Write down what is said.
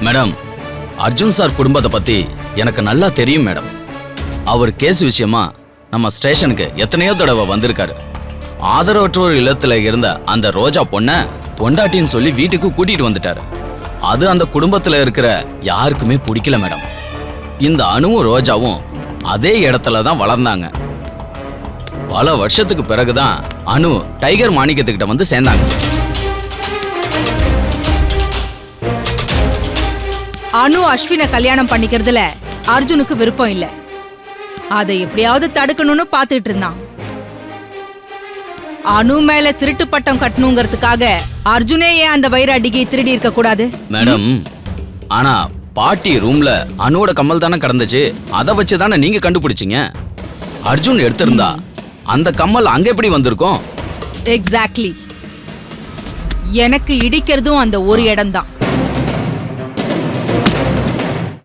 Madam, Arjun sir குடும்பத்தை பத்தி எனக்கு நல்லா தெரியும் மேடம். அவர் கேஸ் விஷயமா நம்ம ஸ்டேஷனுக்கு எத்தனையோ தடவை வந்திருக்காரு. ஆதரவற்றோர் இல்லத்துல இருந்த அந்த ரோஜா பொண்ண பொண்டாட்டின்னு சொல்லி வீட்டுக்கு கூட்டிட்டு வந்துட்டாரு. அது அந்த குடும்பத்துல இருக்கிற யாருக்குமே பிடிக்கல மேடம். இந்த அணுவும் ரோஜாவும் அதே இடத்துல தான் வளர்ந்தாங்க. பல வருஷத்துக்கு பிறகுதான் அணு டைகர் மாணிக்கத்துக்கிட்ட வந்து சேர்ந்தாங்க. அனு அஸ்வினை கல்யாணம் பண்ணிக்கிறதுல அர்ஜுனுக்கு விருப்பம் இல்ல. அதை எப்படியாவது தடுக்கணும்னு பாத்துட்டு இருந்தான். அனு மேல திருட்டு பட்டம் கட்டணுங்கிறதுக்காக அர்ஜுனே ஏன் அந்த வைர அடிகை திருடி இருக்க கூடாது? மேடம், ஆனா பாட்டி ரூம்ல அனுவோட கம்மல் தானே கிடந்துச்சு. அதை வச்சு தானே நீங்க கண்டுபிடிச்சீங்க. அர்ஜுன் எடுத்திருந்தா அந்த கம்மல் அங்க எப்படி வந்திருக்கும்? எக்ஸாக்ட்லி. எனக்கு இடிக்கிறதும் அந்த ஒரு இடம் தான்.